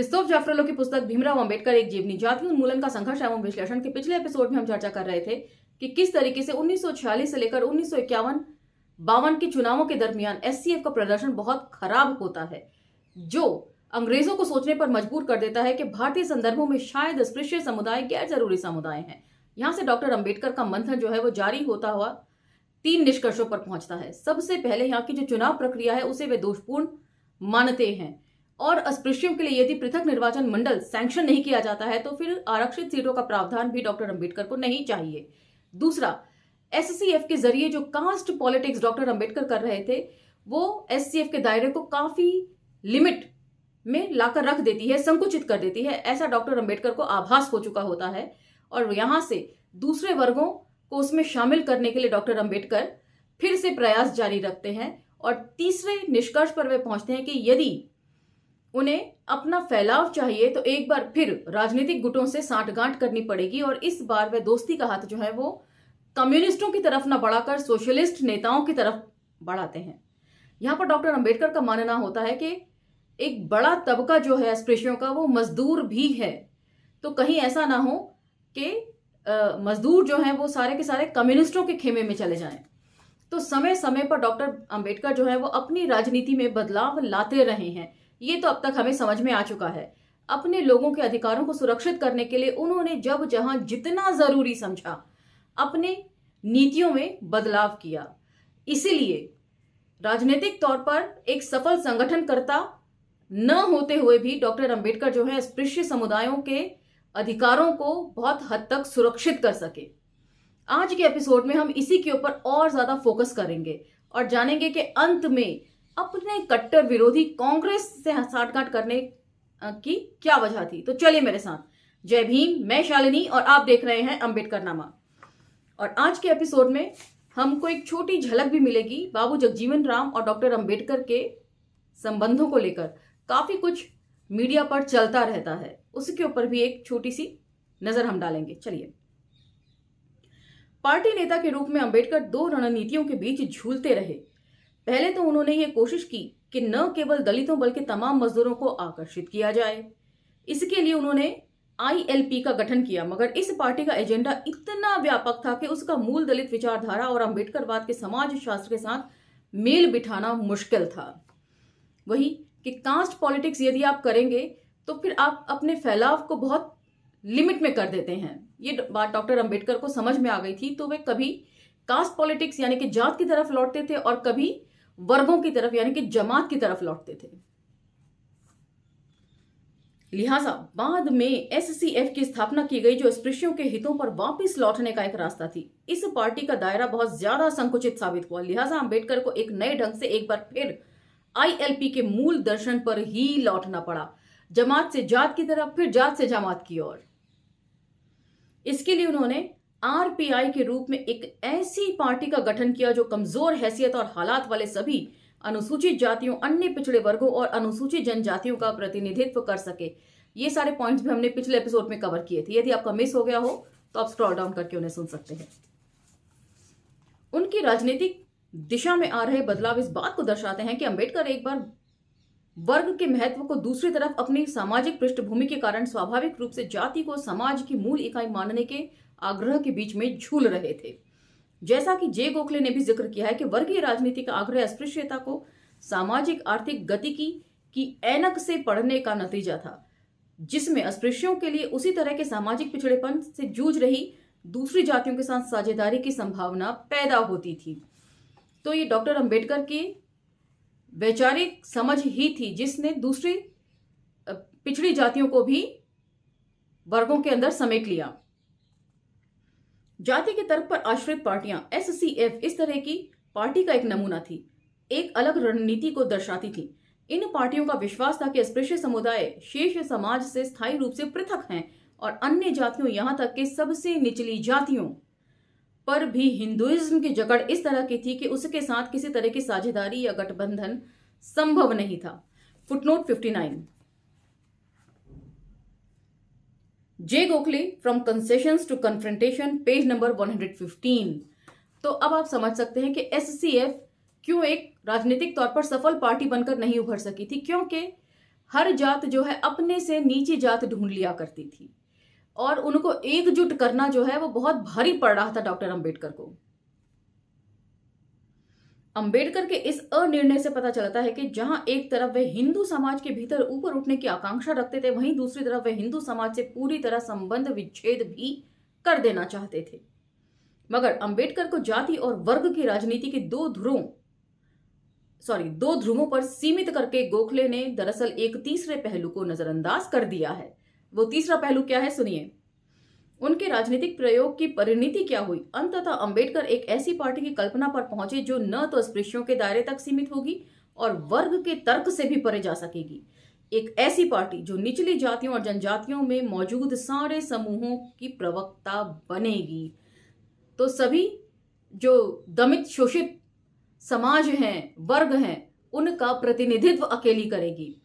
क्रिस्तोफ जाफरेलो की पुस्तक भीमराव अंबेडकर एक जीवनी जाति उन्मूलन का संघर्ष एवं विश्लेषण के पिछले एपिसोड में हम चर्चा कर रहे थे कि किस तरीके से 1946 से लेकर 1951-52 के चुनावों के दरमियान एससीएफ का प्रदर्शन बहुत खराब होता है, जो अंग्रेजों को सोचने पर मजबूर कर देता है कि भारतीय संदर्भों में शायद अस्पृश्य समुदाय गैर जरूरी समुदाय हैं। यहां से डॉक्टर अंबेडकर का मंथन जो है वो जारी होता हुआ 3 निष्कर्षों पर पहुंचता है। सबसे पहले यहाँ की जो चुनाव प्रक्रिया है उसे वे दोषपूर्ण मानते हैं और अस्पृश्यों के लिए यदि पृथक निर्वाचन मंडल सैंक्शन नहीं किया जाता है तो फिर आरक्षित सीटों का प्रावधान भी डॉक्टर अंबेडकर को नहीं चाहिए। दूसरा, एससीएफ के जरिए जो कास्ट पॉलिटिक्स डॉक्टर अंबेडकर कर रहे थे वो एससीएफ के दायरे को काफी लिमिट में लाकर रख देती है, संकुचित कर देती है। ऐसा डॉक्टर अंबेडकर को आभास हो चुका होता है और यहां से दूसरे वर्गों को उसमें शामिल करने के लिए डॉक्टर अंबेडकर फिर से प्रयास जारी रखते हैं और तीसरे निष्कर्ष पर वे पहुंचते हैं कि यदि उन्हें अपना फैलाव चाहिए तो एक बार फिर राजनीतिक गुटों से सांठगांठ करनी पड़ेगी और इस बार वे दोस्ती का हाथ जो है वो कम्युनिस्टों की तरफ न बढ़ाकर सोशलिस्ट नेताओं की तरफ बढ़ाते हैं। यहां पर डॉक्टर अंबेडकर का मानना होता है कि एक बड़ा तबका जो है अस्पृश्यों का वो मजदूर भी है, तो कहीं ऐसा ना हो कि मजदूर जो है वो सारे के सारे कम्युनिस्टों के खेमे में चले जाएं। तो समय समय पर डॉक्टर अंबेडकर जो है वो अपनी राजनीति में बदलाव लाते रहे हैं। ये तो अब तक हमें समझ में आ चुका है। अपने लोगों के अधिकारों को सुरक्षित करने के लिए उन्होंने जब जहां जितना जरूरी समझा अपने नीतियों में बदलाव किया। इसीलिए राजनीतिक तौर पर एक सफल संगठनकर्ता न होते हुए भी डॉक्टर अंबेडकर जो है अस्पृश्य समुदायों के अधिकारों को बहुत हद तक सुरक्षित कर सके। आज के एपिसोड में हम इसी के ऊपर और ज्यादा फोकस करेंगे और जानेंगे कि अंत में अपने कट्टर विरोधी कांग्रेस से सांठगांठ करने की क्या वजह थी। तो चलिए मेरे साथ। जय भीम, मैं शालिनी और आप देख रहे हैं अंबेडकर नामा। और आज के एपिसोड में हमको एक छोटी झलक भी मिलेगी बाबू जगजीवन राम और डॉक्टर अंबेडकर के संबंधों को लेकर। काफी कुछ मीडिया पर चलता रहता है, उसके ऊपर भी एक छोटी सी नजर हम डालेंगे। चलिए। पार्टी नेता के रूप में अंबेडकर 2 रणनीतियों के बीच झूलते रहे। पहले तो उन्होंने ये कोशिश की कि न केवल दलितों बल्कि तमाम मजदूरों को आकर्षित किया जाए। इसके लिए उन्होंने आईएलपी का गठन किया, मगर इस पार्टी का एजेंडा इतना व्यापक था कि उसका मूल दलित विचारधारा और अंबेडकरवाद के समाज शास्त्र के साथ मेल बिठाना मुश्किल था। वही कि कास्ट पॉलिटिक्स यदि आप करेंगे तो फिर आप अपने फैलाव को बहुत लिमिट में कर देते हैं। ये बात डॉक्टर अंबेडकर को समझ में आ गई थी, तो वे कभी कास्ट पॉलिटिक्स यानी कि जात की तरफ लौटते थे और कभी वर्गों की तरफ यानी कि जमात की तरफ लौटते थे। लिहाजा बाद में एससीएफ की स्थापना की गई, जो अस्पृश्यों के हितों पर वापस लौटने का एक रास्ता थी। इस पार्टी का दायरा बहुत ज्यादा संकुचित साबित हुआ। लिहाजा अंबेडकर को एक नए ढंग से एक बार फिर आईएलपी के मूल दर्शन पर ही लौटना पड़ा, जमात से जात की तरफ, फिर जात से जमात की ओर। इसके लिए उन्होंने आरपीआई के रूप में एक ऐसी पार्टी का गठन किया जो कमजोर हैसियत और हालात वाले सभी अनुसूचित जातियों, अन्य पिछड़े वर्गों और अनुसूचित जनजातियों का प्रतिनिधित्व कर सके। ये सारे पॉइंट्स भी हमने पिछले एपिसोड में कवर किए थे। यदि आपका मिस हो गया हो तो आप स्क्रॉल डाउन करके उन्हें सुन सकते हैं। उनकी राजनीतिक दिशा में आ रहे बदलाव इस बात को दर्शाते हैं कि अंबेडकर एक बार वर्ग के महत्व को दूसरी तरफ अपनी सामाजिक पृष्ठभूमि के कारण स्वाभाविक रूप से जाति को समाज की मूल इकाई मानने के आग्रह के बीच में झूल रहे थे। जैसा कि जे गोखले ने भी जिक्र किया है कि वर्गीय राजनीति का आग्रह अस्पृश्यता को सामाजिक आर्थिक गतिकी की ऐनक से पढ़ने का नतीजा था, जिसमें अस्पृश्यों के लिए उसी तरह के सामाजिक पिछड़ेपन से जूझ रही दूसरी जातियों के साथ साझेदारी की संभावना पैदा होती थी। तो ये डॉक्टर अंबेडकर की वैचारिक समझ ही थी, जिसने दूसरी पिछड़ी जातियों को भी वर्गों के अंदर समेट लिया। जाति के तर्क पर आश्रित पार्टियां एससीएफ इस तरह की पार्टी का एक नमूना थी, एक अलग रणनीति को दर्शाती थी। इन पार्टियों का विश्वास था कि अस्पृश्य समुदाय शेष समाज से स्थायी रूप से पृथक हैं और अन्य जातियों, यहां तक कि सबसे निचली जातियों पर भी हिंदुइज्म की जकड़ इस तरह की थी कि उसके साथ किसी तरह की साझेदारी या गठबंधन संभव नहीं था। Footnote 59। J Gokhale from concessions to confrontation, page number 115। तो अब आप समझ सकते हैं कि एससीएफ क्यों एक राजनीतिक तौर पर सफल पार्टी बनकर नहीं उभर सकी थी, क्योंकि हर जात जो है अपने से नीची जात ढूंढ लिया करती थी और उनको एकजुट करना जो है वो बहुत भारी पड़ रहा था डॉक्टर अंबेडकर को। अंबेडकर के इस अनिर्णय से पता चलता है कि जहां एक तरफ वे हिंदू समाज के भीतर ऊपर उठने की आकांक्षा रखते थे, वहीं दूसरी तरफ वे हिंदू समाज से पूरी तरह संबंध विच्छेद भी कर देना चाहते थे। मगर अंबेडकर को जाति और वर्ग की राजनीति के दो ध्रुवों पर सीमित करके गोखले ने दरअसल एक तीसरे पहलू को नजरअंदाज कर दिया है। वो तीसरा पहलू क्या है, सुनिए। उनके राजनीतिक प्रयोग की परिणति क्या हुई। अंततः अंबेडकर एक ऐसी पार्टी की कल्पना पर पहुंचे जो न तो अस्पृश्यों के दायरे तक सीमित होगी और वर्ग के तर्क से भी परे जा सकेगी। एक ऐसी पार्टी जो निचली जातियों और जनजातियों में मौजूद सारे समूहों की प्रवक्ता बनेगी। तो सभी जो दमित शोषित समाज हैं, वर्ग हैं, उनका प्रतिनिधित्व अकेली करेगी।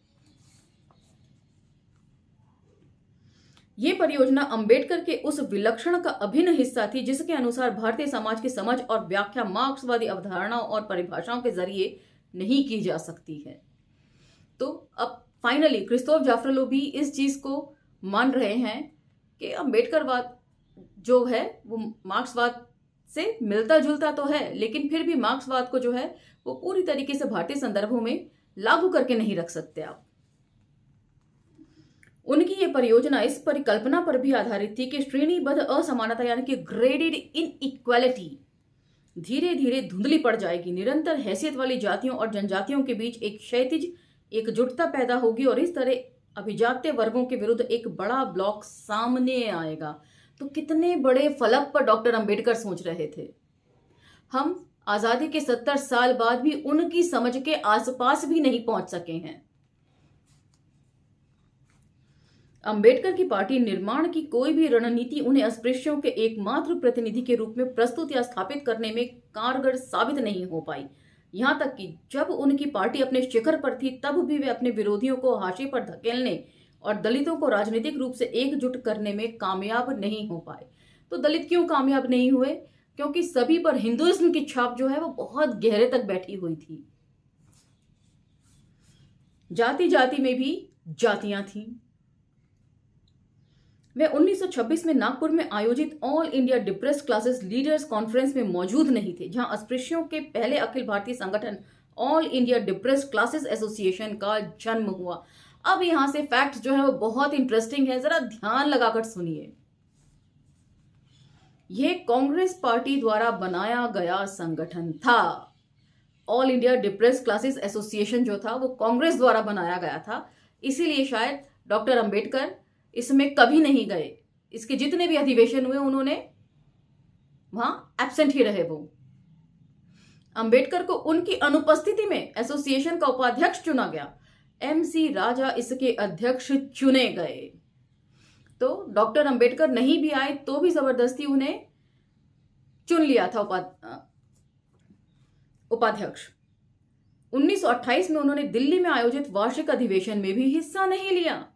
ये परियोजना अंबेडकर के उस विलक्षण का अभिन्न हिस्सा थी जिसके अनुसार भारतीय समाज की समझ और व्याख्या मार्क्सवादी अवधारणाओं और परिभाषाओं के जरिए नहीं की जा सकती है। तो अब फाइनली क्रिस्तोफ जाफरेलो भी इस चीज को मान रहे हैं कि अंबेडकरवाद जो है वो मार्क्सवाद से मिलता जुलता तो है, लेकिन फिर भी मार्क्सवाद को जो है वो पूरी तरीके से भारतीय संदर्भों में लागू करके नहीं रख सकते आप। उनकी ये परियोजना इस परिकल्पना पर भी आधारित थी कि श्रेणीबद्ध असमानता यानी कि ग्रेडेड इनइक्वालिटी धीरे धीरे धुंधली पड़ जाएगी। निरंतर हैसियत वाली जातियों और जनजातियों के बीच एक क्षैतिज एकजुटता पैदा होगी और इस तरह अभिजात्य वर्गों के विरुद्ध एक बड़ा ब्लॉक सामने आएगा। तो कितने बड़े फलक पर डॉक्टर अंबेडकर सोच रहे थे। हम आजादी के 70 साल बाद भी उनकी समझ के आसपास भी नहीं पहुंच सके हैं। अंबेडकर की पार्टी निर्माण की कोई भी रणनीति उन्हें अस्पृश्यों के एकमात्र प्रतिनिधि के रूप में प्रस्तुत या स्थापित करने में कारगर साबित नहीं हो पाई। यहां तक कि जब उनकी पार्टी अपने शिखर पर थी तब भी वे अपने विरोधियों को हाशिए पर धकेलने और दलितों को राजनीतिक रूप से एकजुट करने में कामयाब नहीं हो पाए। तो दलित क्यों कामयाब नहीं हुए? क्योंकि सभी पर हिंदुइज्म की छाप जो है वो बहुत गहरे तक बैठी हुई थी। जाति जाति में भी जातियां थीं। वे 1926 में नागपुर में आयोजित all India depressed classes leaders conference में मौजूद नहीं थे, जहां अस्पृश्यों के पहले अखिल भारतीय संगठन all India depressed classes association का जन्म हुआ। अब यहां से फैक्ट जो है वो बहुत इंटरेस्टिंग है, जरा ध्यान लगाकर सुनिए। यह कांग्रेस पार्टी द्वारा बनाया गया संगठन था। All India depressed classes association जो था वो कांग्रेस द्वारा बनाया गया था, इसीलिए शायद डॉक्टर अंबेडकर इसमें कभी नहीं गए। इसके जितने भी अधिवेशन हुए उन्होंने वहां एब्सेंट ही रहे। वो अंबेडकर को उनकी अनुपस्थिति में एसोसिएशन का उपाध्यक्ष चुना गया। MC राजा इसके अध्यक्ष चुने गए। तो डॉक्टर अंबेडकर नहीं भी आए तो भी जबरदस्ती उन्हें चुन लिया था उपाध्यक्ष। 1928 में उन्होंने दिल्ली में आयोजित वार्षिक अधिवेशन में भी हिस्सा नहीं लिया,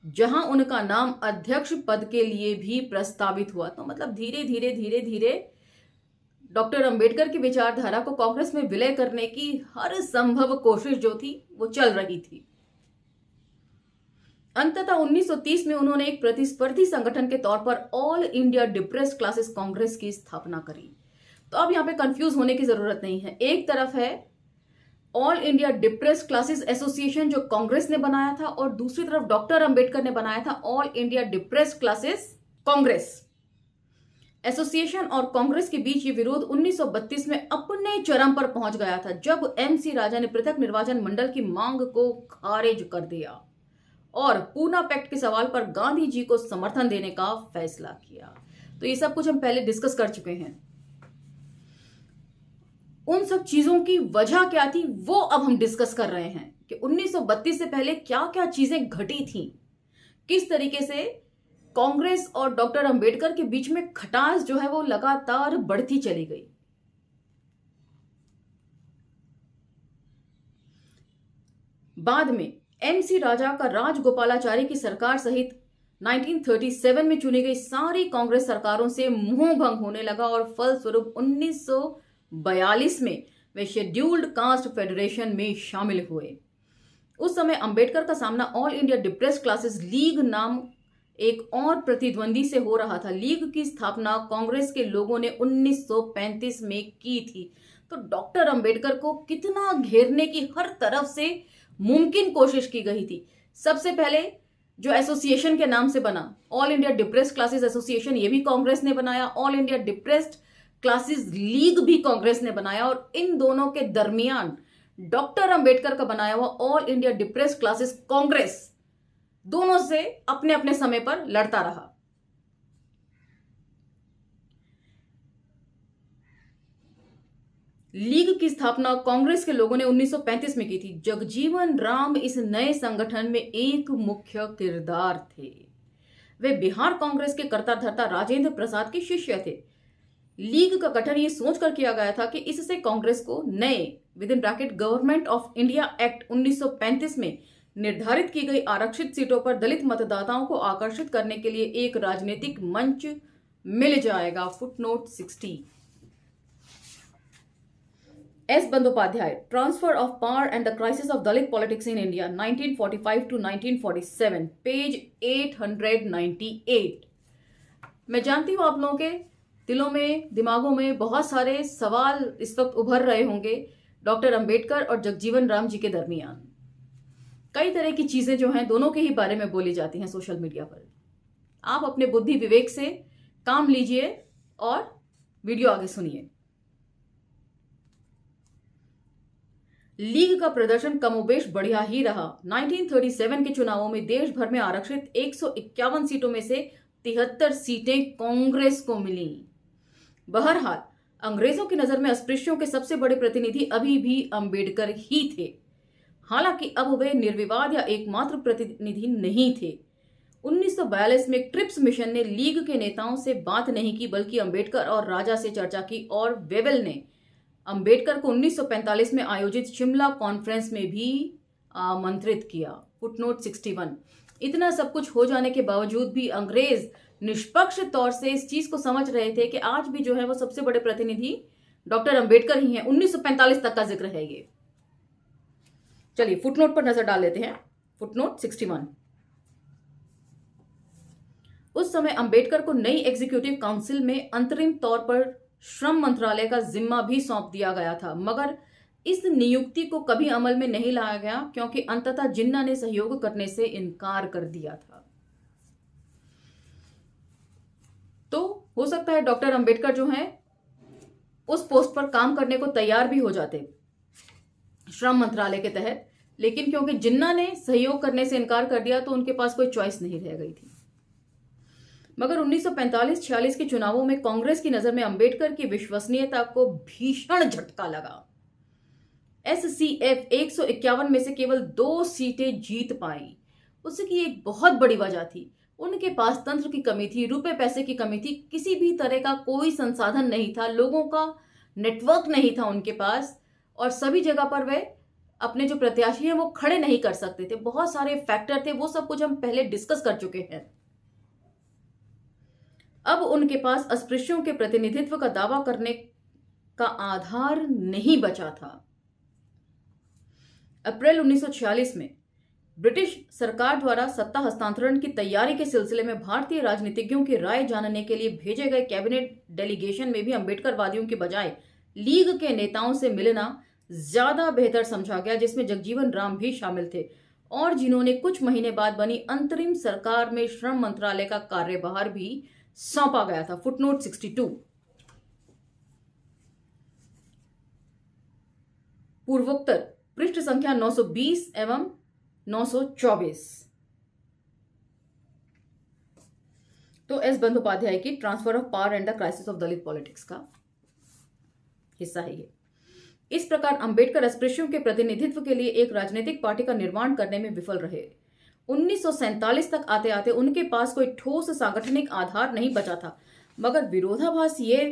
जहां उनका नाम अध्यक्ष पद के लिए भी प्रस्तावित हुआ। तो मतलब धीरे धीरे डॉक्टर अंबेडकर की विचारधारा को कांग्रेस में विलय करने की हर संभव कोशिश जो थी वो चल रही थी। अंततः 1930 में उन्होंने एक प्रतिस्पर्धी संगठन के तौर पर all India depressed classes Congress की स्थापना करी। तो अब यहां पे कंफ्यूज होने की जरूरत नहीं है। एक तरफ है all India depressed classes association जो कांग्रेस ने बनाया था और दूसरी तरफ डॉक्टर अंबेडकर ने बनाया था all India depressed classes Congress. Association और कांग्रेस के बीच ये विरोध 1932 में अपने चरम पर पहुंच गया था, जब MC राजा ने पृथक निर्वाचन मंडल की मांग को खारिज कर दिया और पूना पैक्ट के सवाल पर गांधी जी को समर्थन देने का फैसला किया। तो ये सब कुछ हम पहले डिस्कस कर चुके हैं। उन सब चीजों की वजह क्या थी वो अब हम डिस्कस कर रहे हैं कि 1932 से पहले क्या क्या चीजें घटी थी, किस तरीके से कांग्रेस और डॉक्टर अंबेडकर के बीच में खटास जो है वो लगातार बढ़ती चली गई। बाद में MC राजा का राजगोपालाचारी की सरकार सहित 1937 में चुनी गई सारी कांग्रेस सरकारों से मुंह भंग होने लगा और फलस्वरूप 1942 में वे शेड्यूल्ड कास्ट फेडरेशन में शामिल हुए। उस समय अंबेडकर का सामना all India depressed classes league नाम एक और प्रतिद्वंदी से हो रहा था। लीग की स्थापना कांग्रेस के लोगों ने 1935 में की थी। तो डॉक्टर अंबेडकर को कितना घेरने की हर तरफ से मुमकिन कोशिश की गई थी। सबसे पहले जो एसोसिएशन के नाम से बना, all India depressed classes association, ये भी कांग्रेस ने बनाया। All India depressed classes league भी कांग्रेस ने बनाया। और इन दोनों के दरमियान डॉक्टर अंबेडकर का बनाया हुआ all India depressed classes Congress दोनों से अपने अपने समय पर लड़ता रहा। लीग की स्थापना कांग्रेस के लोगों ने 1935 में की थी। जगजीवन राम इस नए संगठन में एक मुख्य किरदार थे। वे बिहार कांग्रेस के कर्ता धर्ता राजेंद्र प्रसाद के शिष्य थे। लीग का गठन ये सोचकर किया गया था कि इससे कांग्रेस को नए गवर्नमेंट ऑफ इंडिया एक्ट 1935 में निर्धारित की गई आरक्षित सीटों पर दलित मतदाताओं को आकर्षित करने के लिए एक राजनीतिक मंच मिल जाएगा। Footnote 60। S Bandopadhyay, transfer of power and the crisis of Dalit politics in India 1945 to 1947, page 898। मैं जानती हूं आप लोगों के दिलों में, दिमागों में बहुत सारे सवाल इस वक्त उभर रहे होंगे डॉक्टर अंबेडकर और जगजीवन राम जी के दरमियान। कई तरह की चीजें जो हैं दोनों के ही बारे में बोली जाती हैं सोशल मीडिया पर। आप अपने बुद्धि विवेक से काम लीजिए और वीडियो आगे सुनिए। लीग का प्रदर्शन कमोबेश बढ़िया ही रहा। 1937 के चुनावों में देश भर में आरक्षित 151 सीटों में से 73 सीटें कांग्रेस को मिली। बहरहाल अंग्रेजों की नजर में अस्पृश्यों के सबसे बड़े प्रतिनिधि अभी भी अंबेडकर ही थे। हालांकि अब वे निर्विवाद या एकमात्र प्रतिनिधि नहीं थे। 1942 में ट्रिप्स मिशन ने लीग के नेताओं से बात नहीं की, बल्कि अंबेडकर और राजा से चर्चा की और वेवेल ने अंबेडकर को 1945 में आयोजित शिमला कॉन्फ्रेंस में भी आमंत्रित किया। फुटनोट 61। इतना सब कुछ हो जाने के बावजूद भी अंग्रेज निष्पक्ष तौर से इस चीज को समझ रहे थे कि आज भी जो है वो सबसे बड़े प्रतिनिधि डॉक्टर अंबेडकर ही हैं। 1945 तक का जिक्र है ये। चलिए फुटनोट पर नजर डाल लेते हैं। फुटनोट 61। उस समय अंबेडकर को नई एग्जीक्यूटिव काउंसिल में अंतरिम तौर पर श्रम मंत्रालय का जिम्मा भी सौंप दिया गया था, मगर इस नियुक्ति को कभी अमल में नहीं लाया गया क्योंकि अंततः जिन्ना ने सहयोग करने से इनकार कर दिया था। तो हो सकता है डॉक्टर अंबेडकर जो हैं उस पोस्ट पर काम करने को तैयार भी हो जाते श्रम मंत्रालय के तहत, लेकिन क्योंकि जिन्ना ने सहयोग करने से इनकार कर दिया तो उनके पास कोई चॉइस नहीं रह गई थी। मगर 1945-46 के चुनावों में कांग्रेस की नजर में अंबेडकर की विश्वसनीयता को भीषण झटका लगा। एससीएफ 151 में से केवल 2 सीटें जीत पाई। उसकी एक बहुत बड़ी वजह थी, उनके पास तंत्र की कमी थी, रुपए पैसे की कमी थी, किसी भी तरह का कोई संसाधन नहीं था, लोगों का नेटवर्क नहीं था उनके पास, और सभी जगह पर वे अपने जो प्रत्याशी हैं वो खड़े नहीं कर सकते थे। बहुत सारे फैक्टर थे, वो सब कुछ हम पहले डिस्कस कर चुके हैं। अब उनके पास अस्पृश्यों के प्रतिनिधित्व का दावा करने का आधार नहीं बचा था। अप्रैल 1946 में ब्रिटिश सरकार द्वारा सत्ता हस्तांतरण की तैयारी के सिलसिले में भारतीय राजनीतिज्ञों की राय जानने के लिए भेजे गए कैबिनेट डेलीगेशन में भी अंबेडकरवादियों के बजाय लीग के नेताओं से मिलना ज्यादा बेहतर समझा गया, जिसमें जगजीवन राम भी शामिल थे और जिन्होंने कुछ महीने बाद बनी अंतरिम सरकार में श्रम मंत्रालय का कार्यभार भी सौंपा गया था। फुटनोट 62। पूर्वोत्तर पृष्ठ संख्या 920 एवं 924। तो एस बंदोपाध्याय की transfer of power and the crisis of Dalit politics का हिस्सा है ये। इस प्रकार अंबेडकर अस्पृश्यों के प्रतिनिधित्व के लिए एक राजनीतिक पार्टी का निर्माण करने में विफल रहे। 1947 तक आते आते उनके पास कोई ठोस सांगठनिक आधार नहीं बचा था, मगर विरोधाभास ये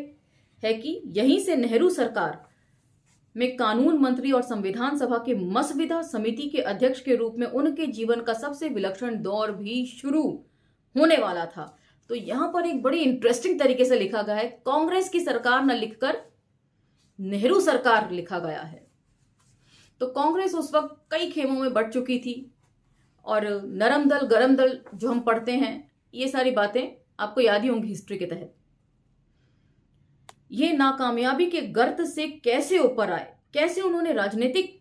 है कि यहीं से नेहरू सरकार में कानून मंत्री और संविधान सभा के मसविदा समिति के अध्यक्ष के रूप में उनके जीवन का सबसे विलक्षण दौर भी शुरू होने वाला था। तो यहां पर एक बड़ी इंटरेस्टिंग तरीके से लिखा गया है, कांग्रेस की सरकार न लिखकर नेहरू सरकार लिखा गया है। तो कांग्रेस उस वक्त कई खेमों में बट चुकी थी और नरम दल गरम दल जो हम पढ़ते हैं, ये सारी बातें आपको याद ही होंगी हिस्ट्री के तहत। ये नाकामयाबी के गर्त से कैसे ऊपर आए, कैसे उन्होंने राजनीतिक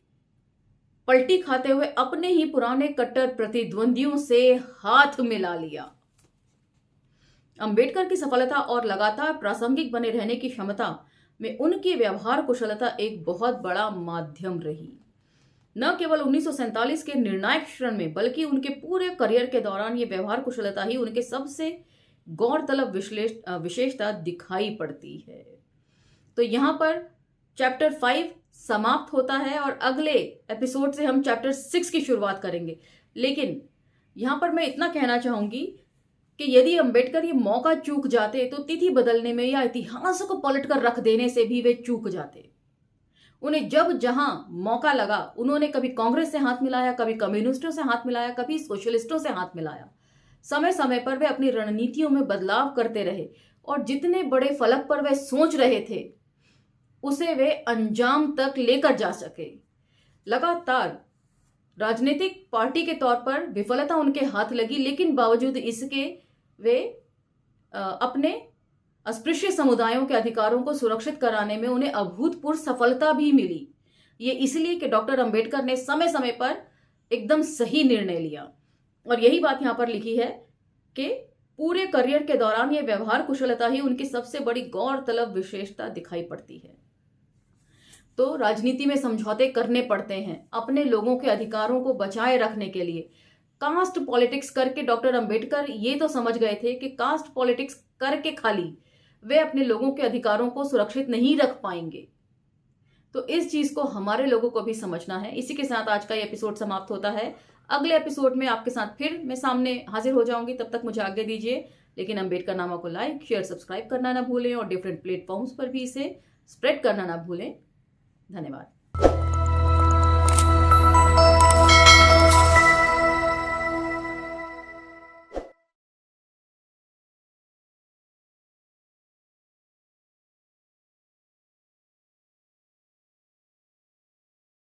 पलटी खाते हुए अपने ही पुराने कट्टर प्रतिद्वंदियों से हाथ मिला लिया। अंबेडकर की सफलता और लगातार प्रासंगिक बने रहने की क्षमता में उनकी व्यवहार कुशलता एक बहुत बड़ा माध्यम रही। न केवल 1947 के निर्णायक क्षण में बल्कि उनके पूरे करियर के दौरान ये व्यवहार कुशलता ही उनके सबसे गौरतलब विशेषता दिखाई पड़ती है। तो यहां पर चैप्टर 5 समाप्त होता है और अगले एपिसोड से हम चैप्टर 6 की शुरुआत करेंगे। लेकिन यहां पर मैं इतना कहना चाहूंगी कि यदि अंबेडकर ये मौका चूक जाते तो तिथि बदलने में या इतिहास को पलट कर रख देने से भी वे चूक जाते। उन्हें जब जहां मौका लगा उन्होंने कभी कांग्रेस से हाथ मिलाया, कभी कम्युनिस्टों से हाथ मिलाया, कभी सोशलिस्टों से हाथ मिलाया। समय समय पर वे अपनी रणनीतियों में बदलाव करते रहे और जितने बड़े फलक पर वे सोच रहे थे उसे वे अंजाम तक लेकर जा सके। लगातार राजनीतिक पार्टी के तौर पर विफलता उनके हाथ लगी, लेकिन बावजूद इसके वे अपने अस्पृश्य समुदायों के अधिकारों को सुरक्षित कराने में उन्हें अभूतपूर्व सफलता भी मिली। ये इसलिए कि डॉक्टर अंबेडकर ने समय समय पर एकदम सही निर्णय लिया। और यही बात यहां पर लिखी है कि पूरे करियर के दौरान ये व्यवहार कुशलता ही उनकी सबसे बड़ी गौरतलब विशेषता दिखाई पड़ती है। तो राजनीति में समझौते करने पड़ते हैं अपने लोगों के अधिकारों को बचाए रखने के लिए। कास्ट पॉलिटिक्स करके डॉक्टर अंबेडकर ये तो समझ गए थे कि कास्ट पॉलिटिक्स करके खाली वे अपने लोगों के अधिकारों को सुरक्षित नहीं रख पाएंगे। तो इस चीज को हमारे लोगों को भी समझना है। इसी के साथ आज का ये एपिसोड समाप्त होता है। अगले एपिसोड में आपके साथ फिर मैं सामने हाजिर हो जाऊंगी। तब तक मुझे आज्ञा दीजिए। लेकिन अंबेडकर नामा को लाइक, शेयर, सब्सक्राइब करना ना भूलें और डिफरेंट प्लेटफॉर्म्स पर भी इसे स्प्रेड करना ना भूलें। धन्यवाद।